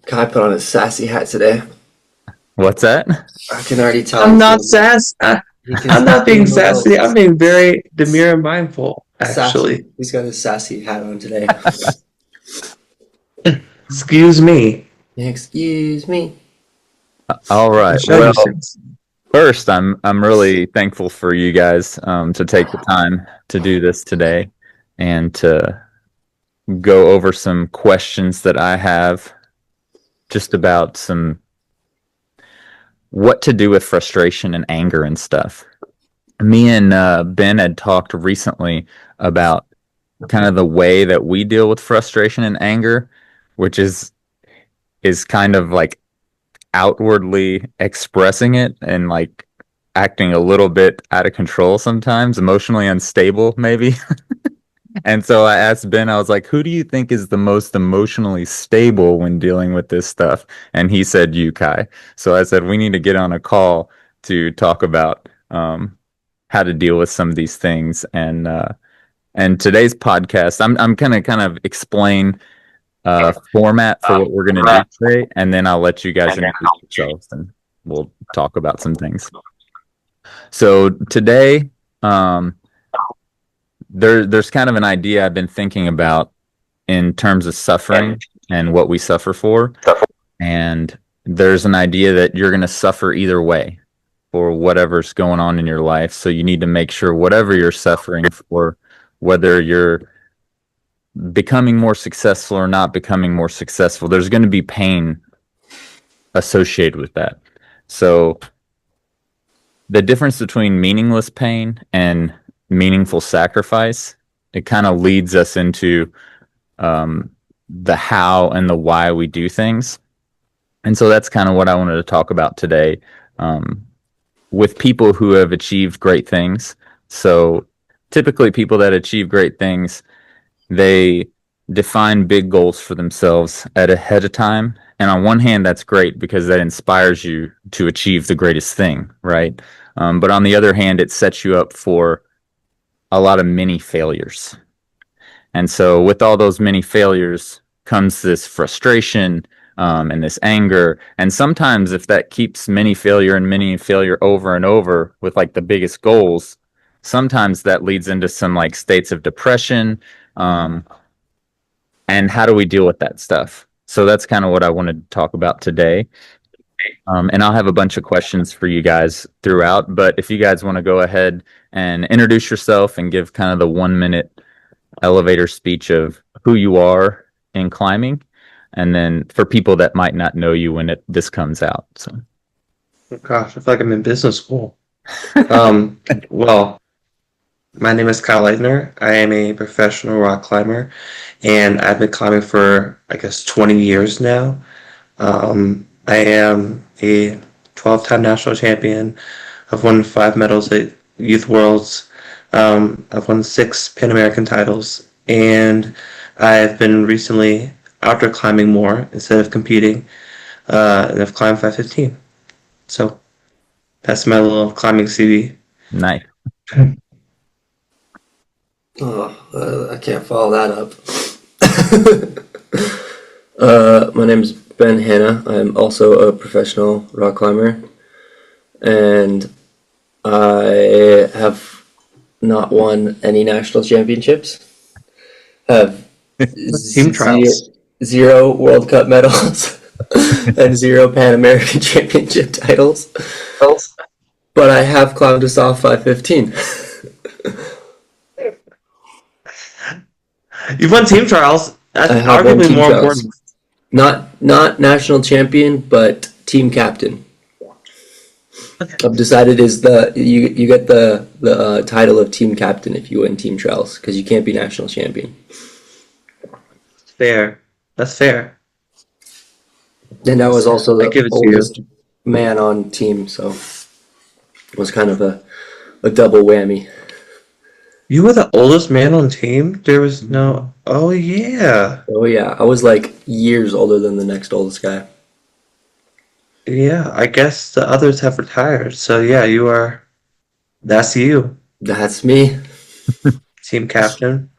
Kai put on his sassy hat today. What's that? I can already tell. I'm not sassy. I'm not being sassy. I'm being very demure and mindful, actually. Sassy. He's got his sassy hat on today. Excuse me. Excuse me. All right. Well, first, I'm really thankful for you guys to take the time to do this today and to go over some questions that I have just about what to do with frustration and anger and stuff. Me and Ben had talked recently about kind of the way that we deal with frustration and anger, which is kind of like outwardly expressing it and like acting a little bit out of control sometimes, emotionally unstable maybe. And so I asked Ben, I was like, who do you think is the most emotionally stable when dealing with this stuff? And he said, you, Kai. So I said, we need to get on a call to talk about how to deal with some of these things. And today's podcast, I'm gonna kind of explain format for what we're gonna do today, and then I'll let you guys introduce yourselves and we'll talk about some things. So today, there's kind of an idea I've been thinking about in terms of suffering and what we suffer for. And there's an idea that you're going to suffer either way for whatever's going on in your life. So you need to make sure whatever you're suffering for, whether you're becoming more successful or not becoming more successful, there's going to be pain associated with that. So the difference between meaningless pain and meaningful sacrifice, it kind of leads us into the how and the why we do things. And so that's kind of what I wanted to talk about today with people who have achieved great things. So typically people that achieve great things, they define big goals for themselves ahead of time. And on one hand, that's great because that inspires you to achieve the greatest thing, right? But on the other hand, it sets you up for a lot of mini failures. And so with all those mini failures comes this frustration and this anger. And sometimes if that keeps mini failure over and over with like the biggest goals, sometimes that leads into some like states of depression. And how do we deal with that stuff? So that's kind of what I wanted to talk about today. And I'll have a bunch of questions for you guys throughout, but if you guys want to go ahead and introduce yourself and give kind of the 1-minute elevator speech of who you are in climbing, and then for people that might not know you when this comes out. So, oh gosh, I feel like I'm in business school. Well, my name is Kyle Lightner. I am a professional rock climber, and I've been climbing for, I guess, 20 years now. I am a 12-time national champion. I've won 5 medals at Youth Worlds. I've won 6 Pan American titles, and I've been recently outdoor climbing more instead of competing, and I've climbed 515. So that's my little climbing CV. Nice. I can't follow that up. My name is Ben Hanna. I'm also a professional rock climber, and I have not won any national championships. Have Team trials. 0 World Cup medals and 0 Pan American Championship titles. But I have climbed a soft 515. You've won team trials. That's arguably more important. Not national champion, but team captain. I've decided you get the title of team captain if you win team trials because you can't be national champion. Fair. That's fair. And I was also the oldest man on team, so it was kind of a double whammy. You were the oldest man on team? There was no... Oh, yeah. Oh, yeah. I was like years older than the next oldest guy. Yeah, I guess the others have retired. So, yeah, you are... That's you. That's me. Team captain.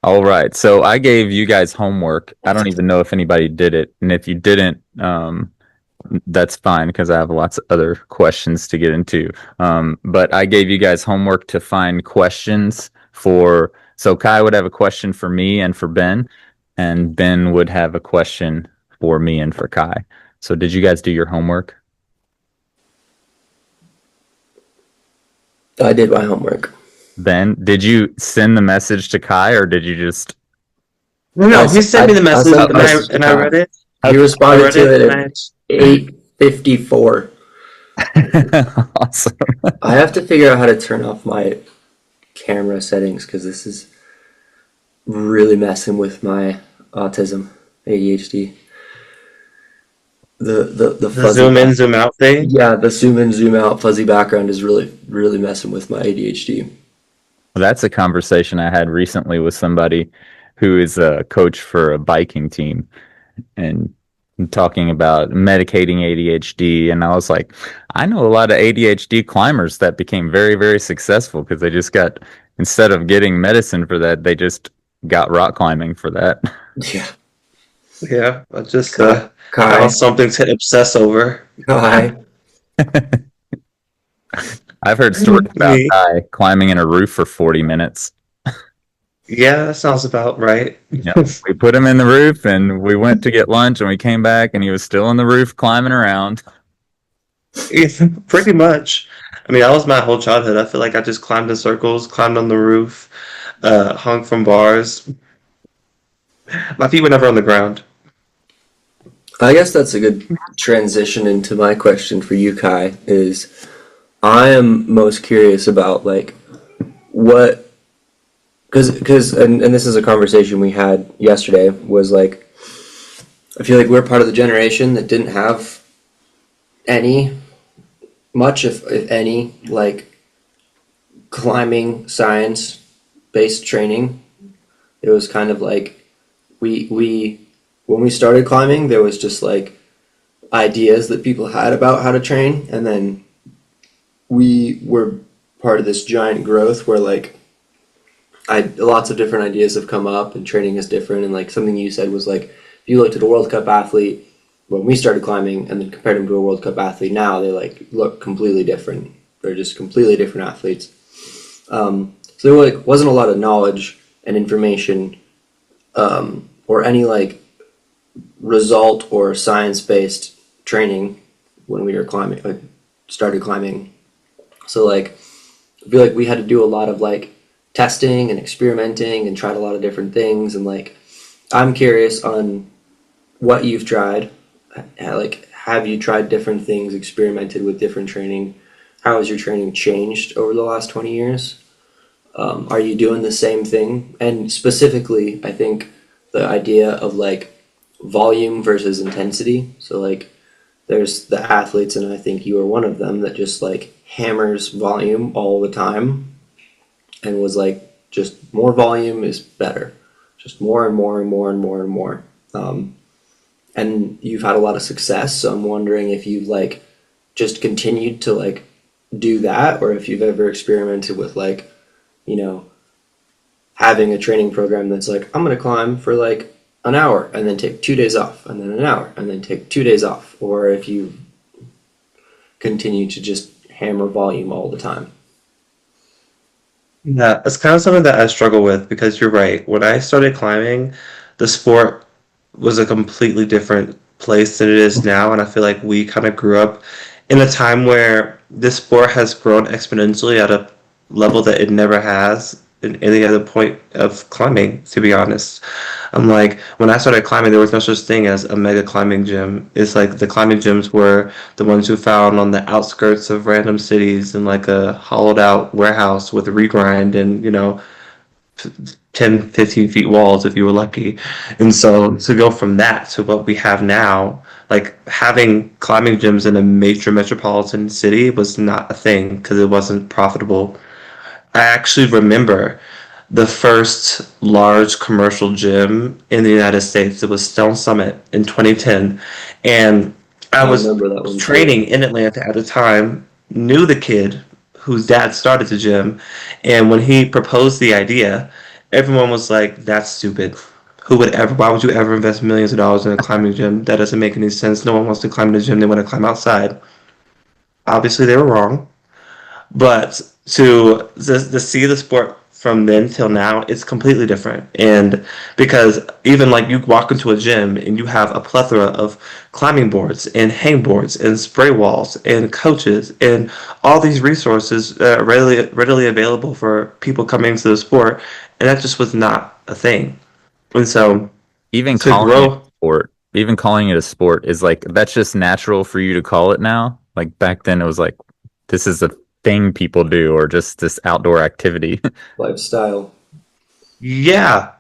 All right. So I gave you guys homework. I don't even know if anybody did it. And if you didn't, that's fine because I have lots of other questions to get into. But I gave you guys homework to find questions for. So Kai would have a question for me and for Ben, and Ben would have a question for me and for Kai. So did you guys do your homework? I did my homework. Ben, did you send the message to Kai or did you just? No, he sent me the I message sent the message and to I Kai. read it. He I responded read to it it and at 8:54. Awesome. I have to figure out how to turn off my camera settings because this is really messing with my autism, ADHD. The fuzzy zoom in, zoom out thing. Yeah, the zoom in, zoom out fuzzy background is really messing with my ADHD. Well, that's a conversation I had recently with somebody who is a coach for a biking team and talking about medicating ADHD. And I was like, I know a lot of ADHD climbers that became very, very successful because they just got, instead of getting medicine for that, they just got rock climbing for that. Yeah. Yeah, I just Kai. found something to obsess over. Kai. I've heard stories about Kai climbing in a roof for 40 minutes. Yeah, that sounds about right. We put him in the roof and we went to get lunch and we came back and he was still on the roof climbing around. Yeah, pretty much. I mean, that was my whole childhood. I feel like I just climbed in circles, climbed on the roof, hung from bars. My feet were never on the ground. I guess that's a good transition into my question for you, Kai, is I am most curious about like what, because and this is a conversation we had yesterday, was like I feel like we're part of the generation that didn't have any, much if any, like climbing science based training. It was kind of like we when we started climbing, there was just like ideas that people had about how to train, and then we were part of this giant growth where like lots of different ideas have come up and training is different. And like something you said was like if you looked at a World Cup athlete when we started climbing and then compared them to a World Cup athlete now, they like look completely different. They're just completely different athletes. So there like wasn't a lot of knowledge and information or any like result or science-based training when we were climbing, like started climbing. So like I feel like we had to do a lot of like testing and experimenting and tried a lot of different things. And like I'm curious on what you've tried. Like have you tried different things, experimented with different training? How has your training changed over the last 20 years? Are you doing the same thing? And specifically, I think the idea of like volume versus intensity. So like there's the athletes, and I think you are one of them, that just like hammers volume all the time and was like just more volume is better, just more and more and more and more and more. And you've had a lot of success, so I'm wondering if you've like just continued to like do that, or if you've ever experimented with like, you know, having a training program that's like, I'm gonna climb for like an hour and then take 2 days off, and then an hour and then take 2 days off, or if you continue to just hammer volume all the time. Yeah, it's kind of something that I struggle with because you're right. When I started climbing, the sport was a completely different place than it is now, and I feel like we kind of grew up in a time where this sport has grown exponentially at a level that it never has in any other point of climbing, to be honest. I'm like, when I started climbing, there was no such thing as a mega climbing gym. It's like the climbing gyms were the ones who found on the outskirts of random cities in like a hollowed out warehouse with regrind and, 10, 15 feet walls if you were lucky. And so to go from that to what we have now, like having climbing gyms in a major metropolitan city was not a thing because it wasn't profitable. I actually remember the first large commercial gym in the United States. It was Stone Summit in 2010. And I was remember that one too. training in Atlanta at the time, knew the kid whose dad started the gym. And when he proposed the idea, everyone was like, "That's stupid. Who would ever? Why would you ever invest millions of dollars in a climbing gym? That doesn't make any sense. No one wants to climb in the gym. They want to climb outside." Obviously, they were wrong. But to see the sport from then till now, it's completely different. And because even like you walk into a gym and you have a plethora of climbing boards and hang boards and spray walls and coaches and all these resources readily available for people coming into the sport, and that just was not a thing. And so Even to calling it grow, a sport, even calling it a sport is like that's just natural for you to call it now. Like back then, it was like this is a thing people do, or just this outdoor activity. Lifestyle. yeah,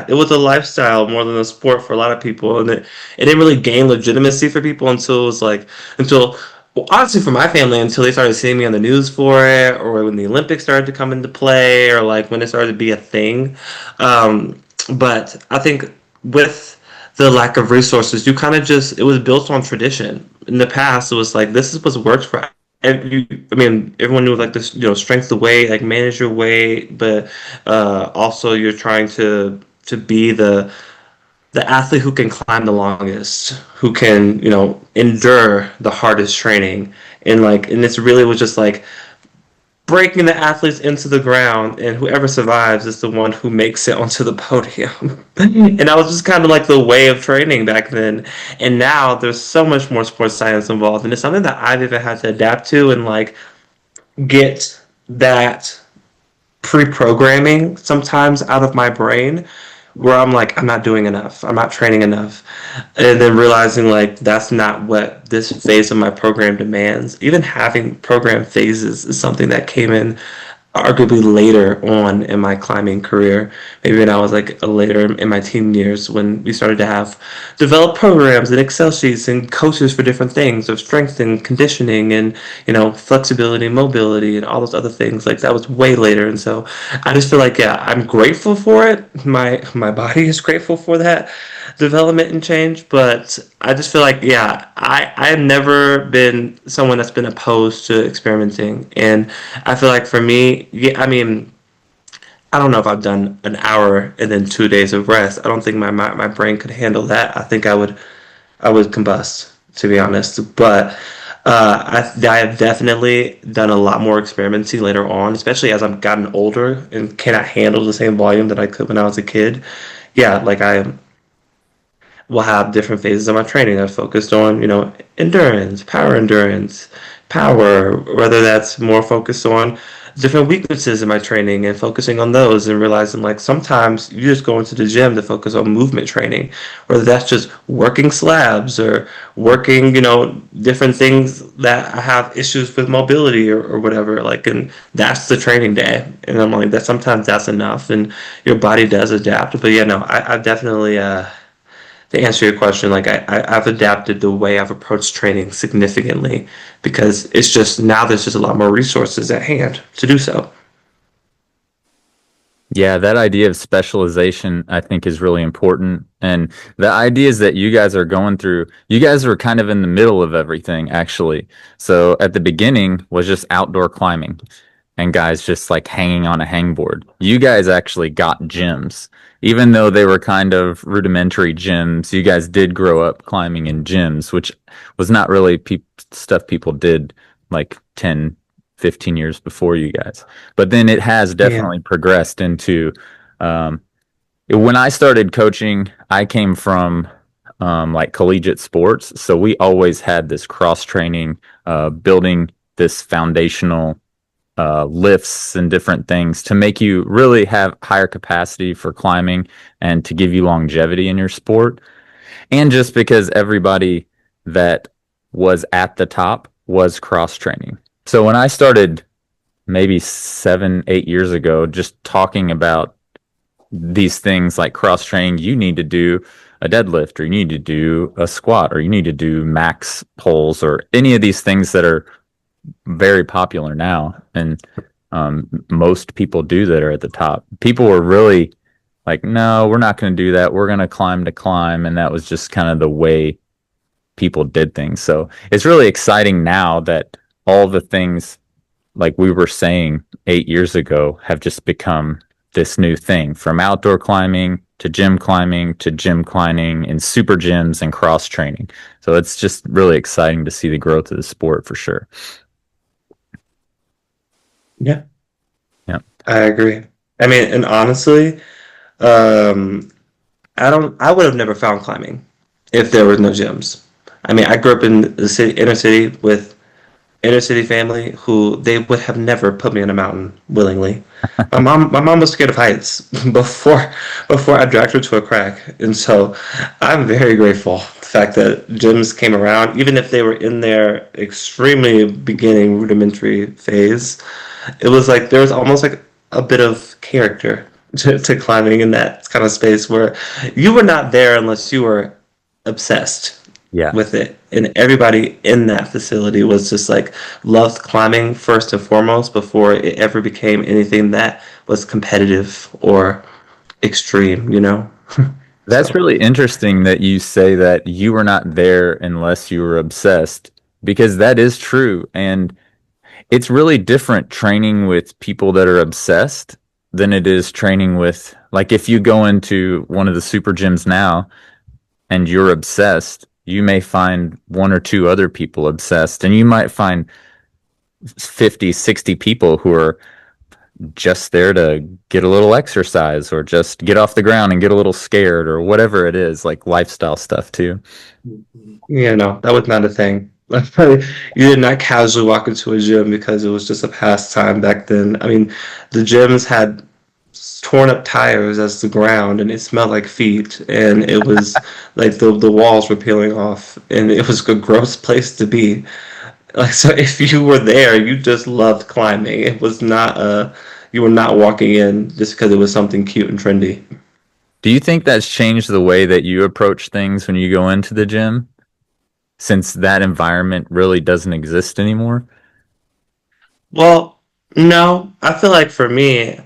it was a lifestyle more than a sport for a lot of people, and it didn't really gain legitimacy for people until it was like until well, honestly for my family until they started seeing me on the news for it, or when the Olympics started to come into play, or like when it started to be a thing. But I think with the lack of resources, you kind of just it was built on tradition. In the past, it was like this is what's worked for. And I mean, everyone knew like this, strength the weight, like manage your weight, but also you're trying to be the athlete who can climb the longest, who can endure the hardest training, and this really was just like breaking the athletes into the ground, and whoever survives is the one who makes it onto the podium. And that was just kind of like the way of training back then. And now there's so much more sports science involved, and it's something that I've even had to adapt to and like get that pre-programming sometimes out of my brain where I'm like, I'm not doing enough. I'm not training enough. And then realizing like that's not what this phase of my program demands. Even having program phases is something that came in arguably later on in my climbing career. Maybe when I was like later in my teen years when we started to have developed programs and Excel sheets and coaches for different things of strength and conditioning and flexibility and mobility and all those other things. Like that was way later, and so I just feel like yeah, I'm grateful for it. My body is grateful for that development and change, but I just feel like yeah, I have never been someone that's been opposed to experimenting, and I feel like for me, yeah, I mean, I don't know if I've done an hour and then 2 days of rest. I don't think my brain could handle that. I would combust, to be honest. But I have definitely done a lot more experimenting later on, especially as I've gotten older and cannot handle the same volume that I could when I was a kid. Yeah, like I will have different phases of my training that are focused on, endurance, power, whether that's more focused on different weaknesses in my training and focusing on those and realizing like sometimes you just go into the gym to focus on movement training, whether that's just working slabs or working, different things that I have issues with mobility or whatever, like, and that's the training day. And I'm like, that sometimes that's enough and your body does adapt. But yeah, no, I've definitely, to answer your question, like I've adapted the way I've approached training significantly because it's just now there's just a lot more resources at hand to do so. Yeah, that idea of specialization, I think, is really important. And the ideas that you guys are going through, you guys are kind of in the middle of everything, actually. So at the beginning was just outdoor climbing and guys just like hanging on a hangboard. You guys actually got gyms. Even though they were kind of rudimentary gyms, you guys did grow up climbing in gyms, which was not really stuff people did like 10, 15 years before you guys. But then it has Yeah. definitely progressed into um, when I started coaching, I came from like collegiate sports. So we always had this cross training, building this foundational lifts and different things to make you really have higher capacity for climbing and to give you longevity in your sport. And just because everybody that was at the top was cross training. So when I started maybe 7, 8 years ago, just talking about these things like cross training, you need to do a deadlift, or you need to do a squat, or you need to do max pulls, or any of these things that are very popular now. And most people do that are at the top. People were really like, no, we're not going to do that. We're going to climb to climb. And that was just kind of the way people did things. So it's really exciting now that all the things like we were saying 8 years ago have just become this new thing, from outdoor climbing to gym climbing and super gyms and cross training. So it's just really exciting to see the growth of the sport for sure. Yeah. Yeah. I agree. I mean, and honestly, I would have never found climbing if there were no gyms. I mean, I grew up in the inner city with inner city family who they would have never put me in a mountain willingly. My mom was scared of heights before I dragged her to a crack, and so I'm very grateful the fact that gyms came around, even if they were in their extremely beginning rudimentary phase. It was like there was almost like a bit of character to climbing in that kind of space where you were not there unless you were obsessed Yeah. with it, and everybody in that facility was just like loved climbing first and foremost before it ever became anything that was competitive or extreme, you know. That's So really interesting that you say that you were not there unless you were obsessed, because that is true. And it's really different training with people that are obsessed than it is training with, like, if you go into one of the super gyms now and you're obsessed, you may find one or two other people obsessed, and you might find 50, 60 people who are just there to get a little exercise or just get off the ground and get a little scared or whatever it is, like lifestyle stuff too. you know, that was not a thing. You did not casually walk into a gym because it was just a pastime back then. I mean, the gyms had torn up tires as the ground, and it smelled like feet, and it was like the walls were peeling off, and it was a gross place to be. Like, so if you were there, you just loved climbing. It was not you were not walking in just because it was something cute and trendy. Do you think that's changed the way that you approach things when you go into the gym, since that environment really doesn't exist anymore? Well, no, I feel like for me,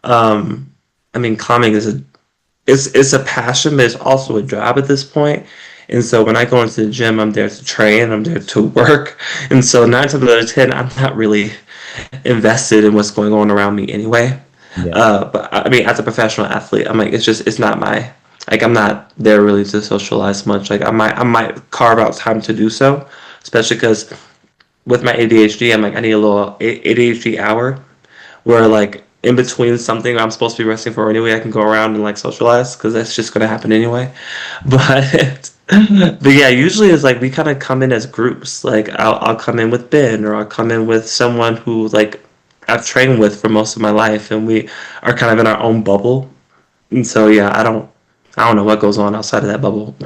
um, I mean, climbing is it's a passion, but it's also a job at this point. And so when I go into the gym, I'm there to train, I'm there to work, and so 9 times out of 10, I'm not really invested in what's going on around me anyway. Yeah. But I mean, as a professional athlete, I'm like, it's not my, like, I'm not there really to socialize much. Like, I might carve out time to do so, especially because with my ADHD, I'm like, I need a little ADHD hour where, like, in between something I'm supposed to be resting for anyway, I can go around and like socialize because that's just gonna happen anyway. But but yeah, usually it's like we kind of come in as groups. Like I'll come in with Ben, or I'll come in with someone who like I've trained with for most of my life, and we are kind of in our own bubble. And so yeah, I don't know what goes on outside of that bubble.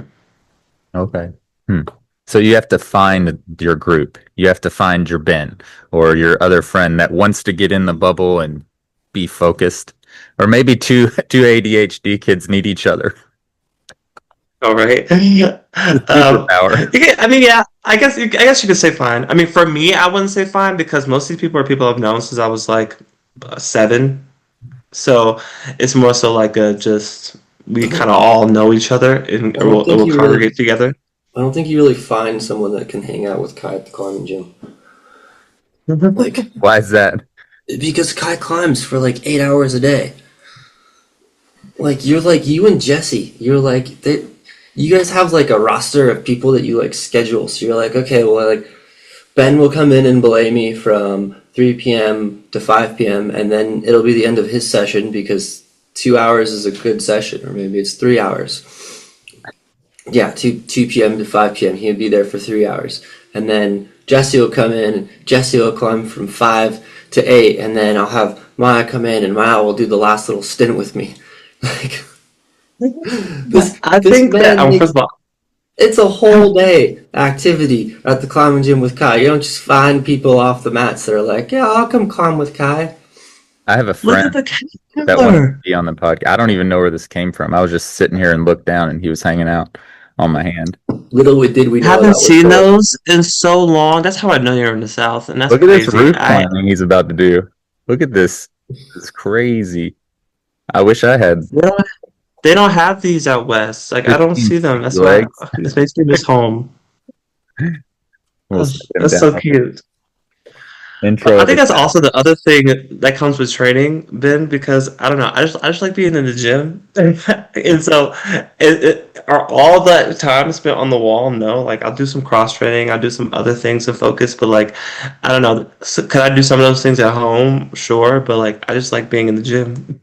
Okay. Hmm. So you have to find your group. You have to find your Ben or your other friend that wants to get in the bubble and be focused. Or maybe two ADHD kids need each other. All right. Superpower. Yeah, I mean, yeah. I guess you could say fine. I mean, for me, I wouldn't say fine because most of these people are people I've known since I was like 7. So it's more so like a just we kind of all know each other and I don't think we'll you congregate really. together. I don't think you really find someone that can hang out with Kai at the climbing gym. Like, Why is that? because Kai climbs for like 8 hours a day. Like you're like you and Jesse. You're like they. You guys have like a roster of people that you like schedule. So you're like, okay, well, like Ben will come in and belay me from 3 p.m. to 5 p.m. and then it'll be the end of his session because 2 hours is a good session, or maybe it's 3 hours. Yeah, 2 p.m. to 5 p.m. He'll be there for 3 hours, and then Jesse will come in. And Jesse will climb from 5 to 8, and then I'll have Maya come in, and Maya will do the last little stint with me. Like I this think that man makes first of all, it's a whole day activity at the climbing gym with Kai. You don't just find people off the mats that are like, yeah, I'll come climb with Kai. I have a look at friend the that wants to color. be on the podcast. I don't even know where this came from. I was just sitting here and looked down and he was hanging out on my hand. Little did we know that Haven't was seen for those in so long. That's how I know you're in the South, and that's Look at this crazy. roof climbing he's about to do. Look at this. It's crazy. I wish I had they don't have these out west. Like I don't 15 see them. That's why legs. this makes me miss home. We'll set him That's so down. cute. Intro I of think the that's class. also the other thing that comes with training, Ben, because I don't know, I just like being in the gym, and so are all that time spent on the wall? No, like I'll do some cross training, I'll do some other things to focus, but like I don't know, so, can I do some of those things at home? Sure, but like I just like being in the gym.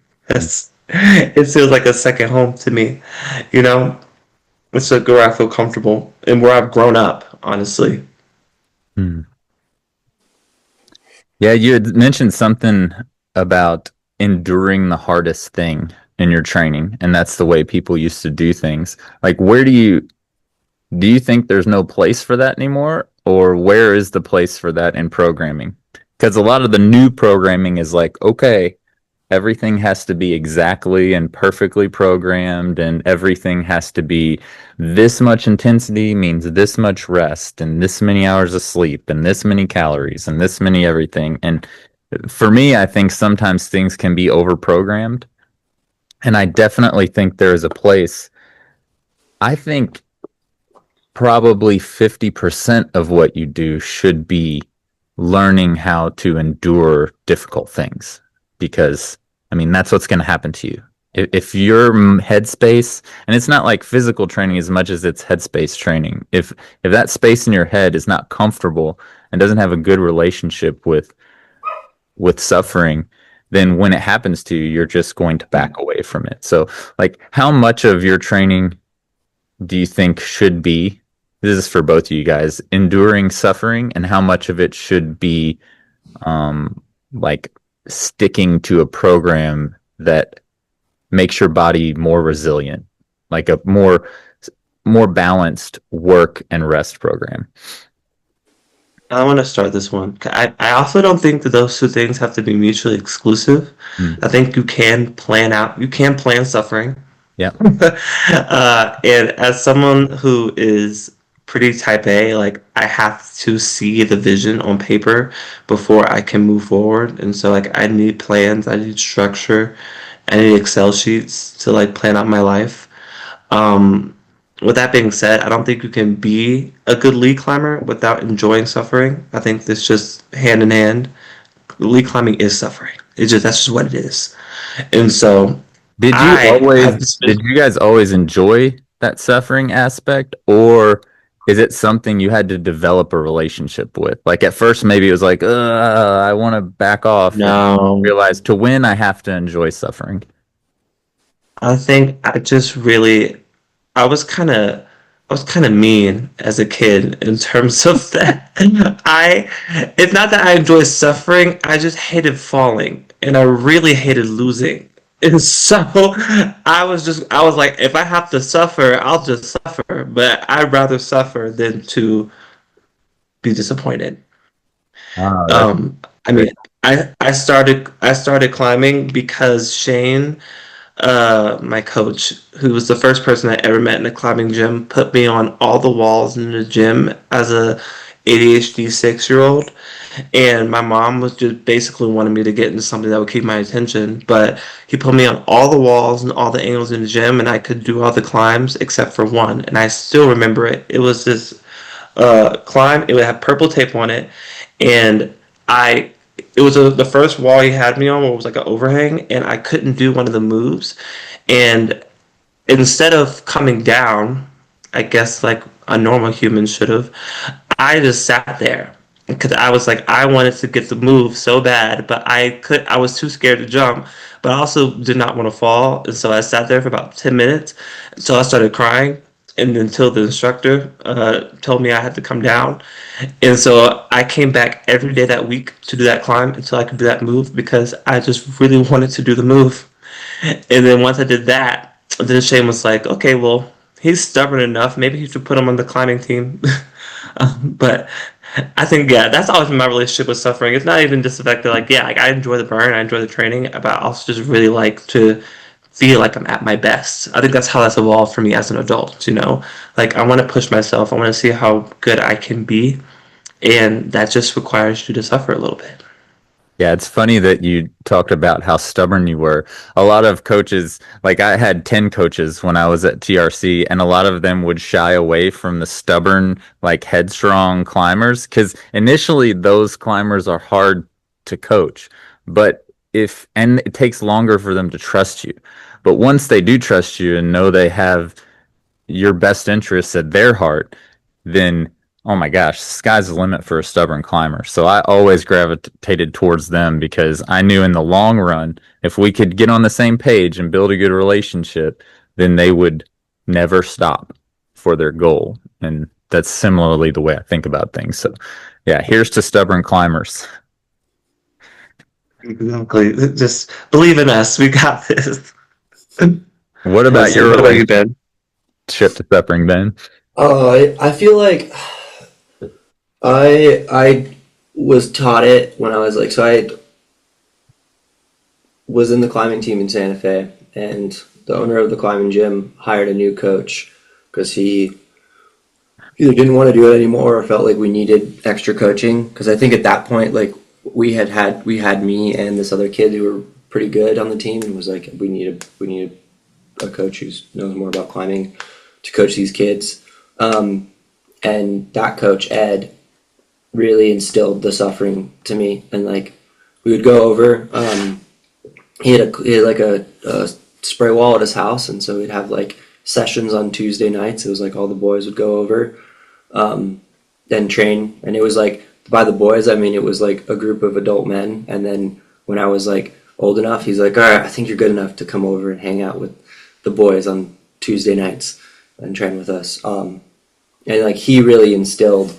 It feels like a second home to me, you know. It's like where I feel comfortable and where I've grown up, honestly. Hmm. Yeah, you had mentioned something about enduring the hardest thing in your training, and that's the way people used to do things. Like, where do you think there's no place for that anymore, or where is the place for that in programming? Because a lot of the new programming is like, okay, everything has to be exactly and perfectly programmed, and everything has to be this much intensity means this much rest, and this many hours of sleep, and this many calories, and this many everything. And for me, I think sometimes things can be over programmed. And I definitely think there is a place. I think probably 50% of what you do should be learning how to endure difficult things because I mean that's what's going to happen to you if your headspace, and it's not like physical training as much as it's headspace training, if that space in your head is not comfortable and doesn't have a good relationship with suffering, then when it happens to you you're just going to back away from it. So like how much of your training do you think should be, this is for both of you guys, enduring suffering, and how much of it should be like sticking to a program that makes your body more resilient, like a more balanced work and rest program? I want to start this one. I also don't think that those two things have to be mutually exclusive. Hmm. I think you can plan suffering. Yeah. And as someone who is pretty type A, like I have to see the vision on paper before I can move forward. And so like I need plans, I need structure, I need Excel sheets to like plan out my life. Um, with that being said, I don't think you can be a good lead climber without enjoying suffering. I think this just hand in hand. Lead climbing is suffering. That's just what it is. And so Did you I always have this did vision. you guys always enjoy that suffering aspect, or is it something you had to develop a relationship with? Like at first maybe it was like, I want to back off and No, realize to win I have to enjoy suffering. I think I just really I was kind of I was kind of mean as a kid in terms of that. I it's not that I enjoy suffering, I just hated falling and I really hated losing. And so I was like if I have to suffer, I'll just suffer, but I'd rather suffer than to be disappointed. Oh, that's Um I great. mean I started climbing because Shane, my coach, who was the first person I ever met in a climbing gym, put me on all the walls in the gym as a ADHD 6 year old. And my mom was just basically wanting me to get into something that would keep my attention. But he put me on all the walls and all the angles in the gym, and I could do all the climbs except for one. And I still remember it. It was this climb. It would have purple tape on it, and I. It was the first wall he had me on, where it was like an overhang, and I couldn't do one of the moves. And instead of coming down, I guess like a normal human should have, I just sat there because I was like I wanted to get the move so bad, but I was too scared to jump, but I also did not want to fall, and so I sat there for about 10 minutes. So I started crying, and until the instructor told me I had to come down, and so I came back every day that week to do that climb until I could do that move because I just really wanted to do the move. And then once I did that, then Shane was like, okay, well, he's stubborn enough. Maybe you should put him on the climbing team. But I think, yeah, that's always been my relationship with suffering. It's not even just the fact that, like, yeah, like, I enjoy the burn, I enjoy the training, but I also just really like to feel like I'm at my best. I think that's how that's evolved for me as an adult, you know? Like, I want to push myself, I want to see how good I can be, and that just requires you to suffer a little bit. Yeah, it's funny that you talked about how stubborn you were. A lot of coaches, like I had 10 coaches when I was at TRC, and a lot of them would shy away from the stubborn, like headstrong climbers, because initially those climbers are hard to coach. But and it takes longer for them to trust you. But once they do trust you and know they have your best interests at their heart, then oh my gosh, sky's the limit for a stubborn climber. So I always gravitated towards them because I knew in the long run, if we could get on the same page and build a good relationship, then they would never stop for their goal. And that's similarly the way I think about things. So yeah, here's to stubborn climbers. Exactly. Just believe in us. We got this. What about your What about you, relationship Ben? to suffering, Ben? I feel like I was taught it when I was like, so I was in the climbing team in Santa Fe, and the owner of the climbing gym hired a new coach because he either didn't want to do it anymore or felt like we needed extra coaching. Because I think at that point, like we had me and this other kid who were pretty good on the team, and was like, we need a coach who knows more about climbing to coach these kids. And that coach Ed really instilled the suffering to me, and like we would go over. He had like a spray wall at his house, and so we'd have like sessions on Tuesday nights. It was like all the boys would go over, then train, and it was like by the boys I mean it was like a group of adult men. And then when I was like old enough, he's like, all right, I think you're good enough to come over and hang out with the boys on Tuesday nights and train with us. And like he really instilled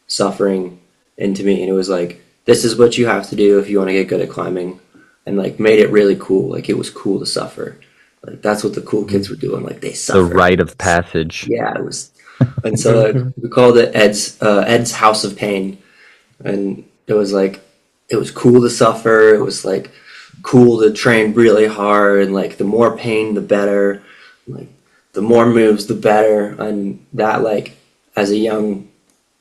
suffering into me, and it was like, this is what you have to do if you want to get good at climbing, and like made it really cool. Like it was cool to suffer. Like that's what the cool kids were doing. Like they The suffered. rite of passage. Yeah, it was. And so we called it Ed's House of Pain, and it was like it was cool to suffer. It was like cool to train really hard, and like the more pain the better. Like the more moves the better. And that, like, as a young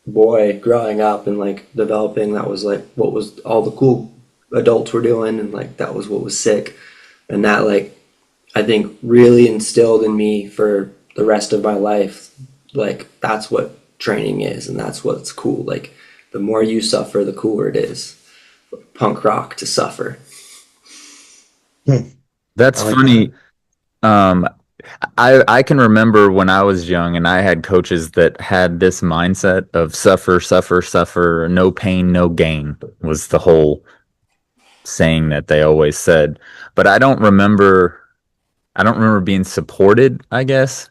boy growing up and like developing, that was like what was all the cool adults were doing, and like that was what was sick. And that, like, I think really instilled in me for the rest of my life, like that's what training is, and that's what's cool. Like the more you suffer, the cooler it is. Punk rock to suffer. That's I like funny. Um, I can remember when I was young and I had coaches that had this mindset of suffer, suffer, suffer, no pain, no gain was the whole saying that they always said. But I don't remember being supported, I guess,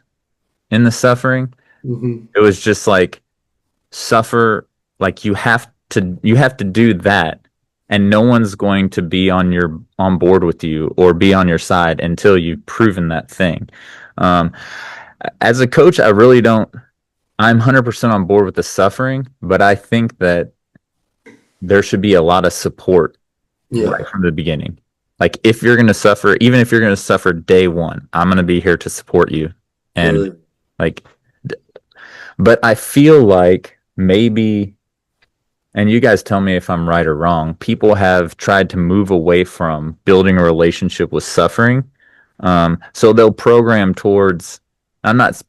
in the suffering. Mm-hmm. It was just like suffer, like you have to do that, and no one's going to be on board with you or be on your side until you've proven that thing. Um, as a coach, I really don't. I'm 100% on board with the suffering, but I think that there should be a lot of support Yeah, right from the beginning. Like if you're going to suffer, even if you're going to suffer day one, I'm going to be here to support you. And totally. like, but I feel like maybe, and you guys tell me if I'm right or wrong, people have tried to move away from building a relationship with suffering. So they'll program towards,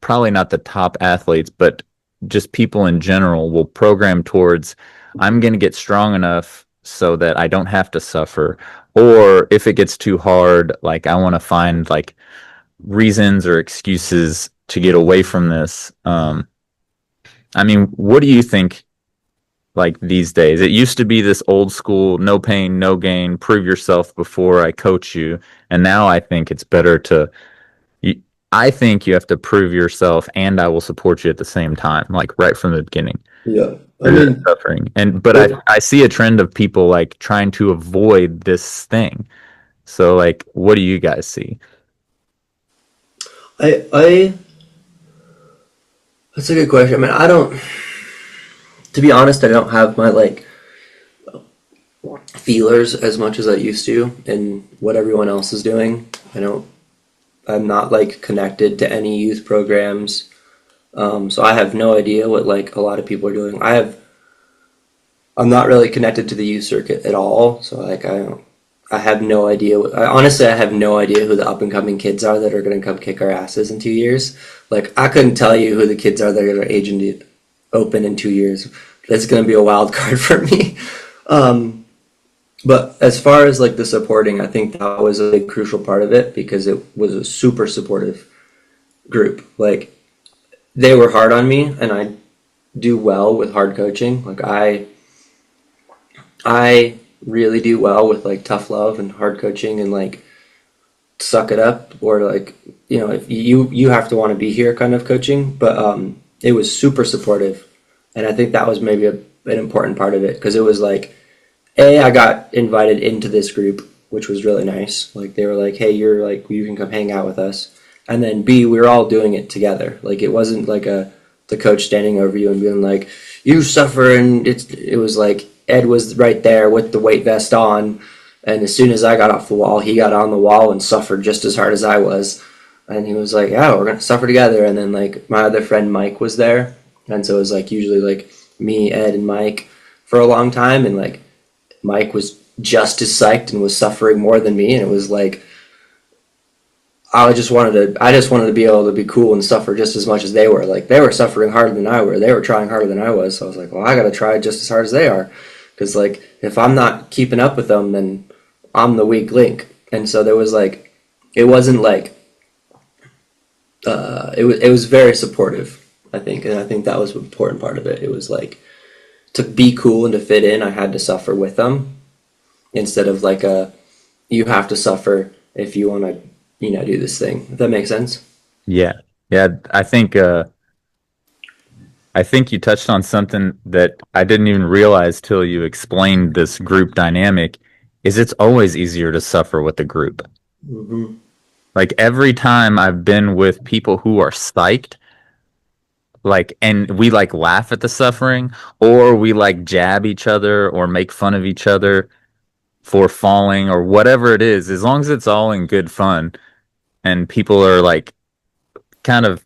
probably not the top athletes, but just people in general will program towards, I'm going to get strong enough so that I don't have to suffer. Or if it gets too hard, like I want to find like reasons or excuses to get away from this. I mean, what do you think like these days? It used to be this old school, no pain, no gain, prove yourself before I coach you. And now I think it's better to, you, I think you have to prove yourself and I will support you at the same time, like right from the beginning. Yeah, I There's that mean, suffering. But I see a trend of people like trying to avoid this thing. So like, what do you guys see? I that's a good question. I mean, I don't. To be honest, I don't have my like feelers as much as I used to in what everyone else is doing. I'm not like connected to any youth programs. So I have no idea what like a lot of people are doing. I'm not really connected to the youth circuit at all. So like I have no idea. Honestly, I have no idea who the up and coming kids are that are going to come kick our asses in 2 years. Like I couldn't tell you who the kids are that are agent open in 2 years. That's going to be a wild card for me. But as far as like the supporting, I think that was a big crucial part of it because it was a super supportive group. Like they were hard on me, and I do well with hard coaching. Like I really do well with like tough love and hard coaching and like suck it up, or like if you have to want to be here kind of coaching. But it was super supportive, and I think that was maybe an important part of it because it was like I got invited into this group, which was really nice. Like they were like, hey, you can come hang out with us. And then B, we were all doing it together. Like it wasn't like the coach standing over you and being like, you suffer, and it was like Ed was right there with the weight vest on, and as soon as I got off the wall, he got on the wall and suffered just as hard as I was. And he was like, yeah, we're gonna suffer together. And then like my other friend Mike was there, and so it was like usually like me, Ed, and Mike for a long time, and like Mike was just as psyched and was suffering more than me, and it was like I just wanted to be able to be cool and suffer just as much as they were. Like they were suffering harder than I were. They were trying harder than I was. So I was like, well, I got to try just as hard as they are, because like if I'm not keeping up with them, then I'm the weak link. And so there was like, it wasn't like it was very supportive, I think, and I think that was an important part of it. It was like, to be cool and to fit in, I had to suffer with them instead of like you have to suffer if you want to, do this thing. If that makes sense. Yeah. Yeah. I think you touched on something that I didn't even realize till you explained this group dynamic is it's always easier to suffer with a group. Mm-hmm. Like every time I've been with people who are psyched, like, and we like laugh at the suffering, or we like jab each other or make fun of each other for falling or whatever it is, as long as it's all in good fun and people are like kind of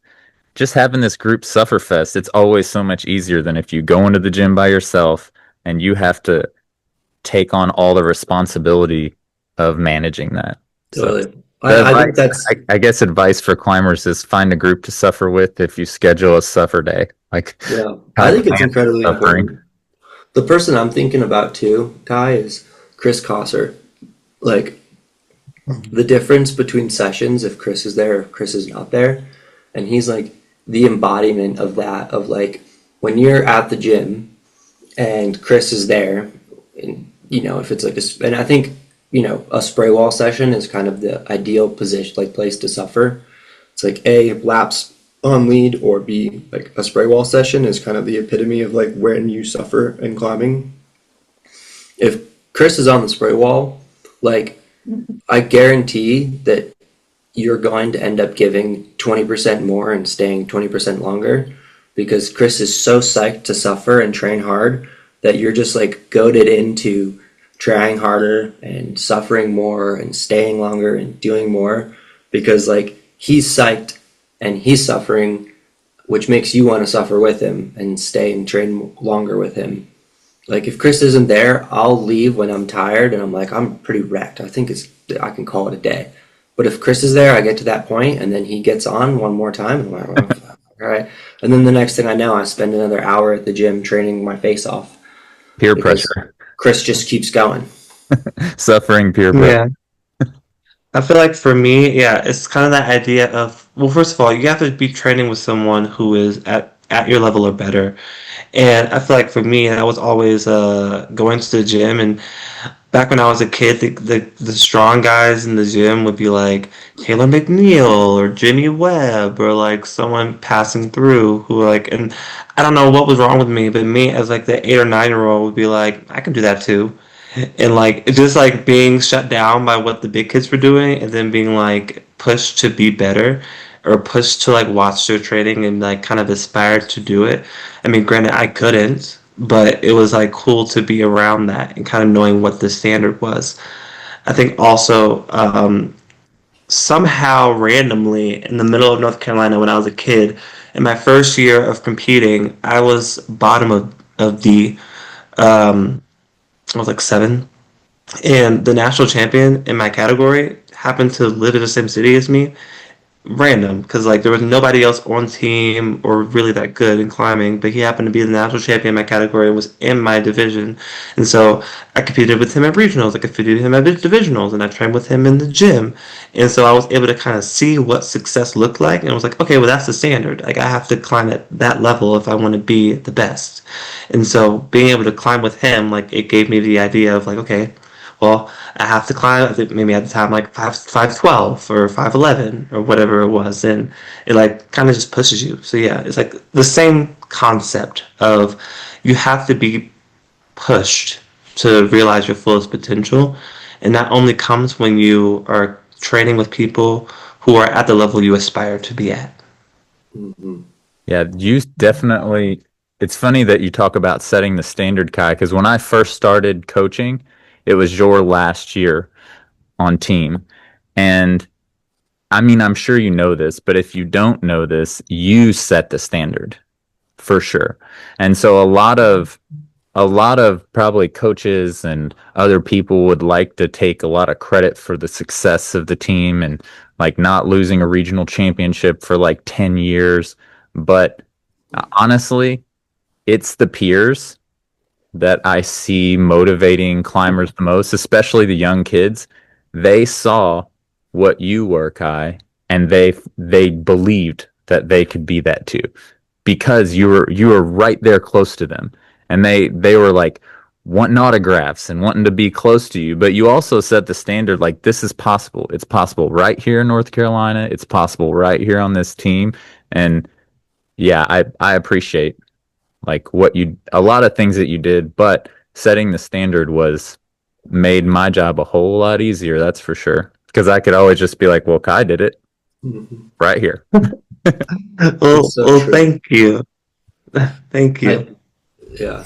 just having this group suffer fest, it's always so much easier than if you go into the gym by yourself and you have to take on all the responsibility of managing that. Totally. So I think that's. I guess advice for climbers is find a group to suffer with if you schedule a suffer day. Like, Yeah, I think it's incredibly suffering. important. The person I'm thinking about too, Kai, is Chris Kosser. Like the difference between sessions, if Chris is there or if Chris is not there, and he's like the embodiment of that. Of like when you're at the gym and Chris is there, and if it's like and I think a spray wall session is kind of the ideal position, like place to suffer. It's like A, laps on lead, or B, like a spray wall session is kind of the epitome of like when you suffer in climbing. If Chris is on the spray wall, like I guarantee that you're going to end up giving 20% more and staying 20% longer, because Chris is so psyched to suffer and train hard that you're just like goaded into trying harder and suffering more and staying longer and doing more, because like he's psyched and he's suffering, which makes you want to suffer with him and stay and train longer with him. Like if Chris isn't there, I'll leave when I'm tired and I'm like, I'm pretty wrecked. I can call it a day. But if Chris is there, I get to that point and then he gets on one more time and I'm like, oh, all right. And then the next thing I know, I spend another hour at the gym training my face off. Peer pressure. Chris just keeps going. Suffering peer pressure. Yeah. I feel like for me, yeah, it's kind of that idea of, well, first of all, you have to be training with someone who is at your level or better. And I feel like for me, I was always going to the gym, and back when I was a kid, the strong guys in the gym would be like Taylor McNeil or Jimmy Webb or like someone passing through who like, and I don't know what was wrong with me, but me as like the 8 or 9 year old would be like, I can do that too. And like just like being shut down by what the big kids were doing, and then being like pushed to be better or pushed to like watch their training and like kind of aspired to do it. I mean, granted, I couldn't, but it was like cool to be around that and kind of knowing what the standard was. I think also somehow randomly in the middle of North Carolina when I was a kid, in my first year of competing, I was bottom of the I was like 7, and the national champion in my category happened to live in the same city as me. Random, because like there was nobody else on team or really that good in climbing, but he happened to be the national champion in my category and was in my division, and so I competed with him at regionals, I competed with him at divisionals, and I trained with him in the gym, and so I was able to kind of see what success looked like, and I was like, okay, well that's the standard. Like I have to climb at that level if I want to be the best, and so being able to climb with him, like it gave me the idea of like, okay, well, I have to climb. I think maybe at the time like 5'12" or 5'11" or whatever it was, and it like kind of just pushes you. So yeah, it's like the same concept of you have to be pushed to realize your fullest potential, and that only comes when you are training with people who are at the level you aspire to be at. Mm-hmm. Yeah, you definitely. It's funny that you talk about setting the standard, Kai, because when I first started coaching, it was your last year on team. And I mean, I'm sure you know this, but if you don't know this, you set the standard for sure. And so a lot of probably coaches and other people would like to take a lot of credit for the success of the team and like not losing a regional championship for like 10 years. But honestly, it's the peers that I see motivating climbers the most, especially the young kids. They saw what you were, Kai, and they believed that they could be that too because you were right there close to them, and they were like wanting autographs and wanting to be close to you. But you also set the standard like this is possible. It's possible right here in North Carolina. It's possible right here on this team, and yeah, I appreciate like what you a lot of things that you did, but setting the standard was made my job a whole lot easier, that's for sure, because I could always just be like, well, Kai did it Mm-hmm. right here. Well, It's so well, true. thank you, thank you. Yeah.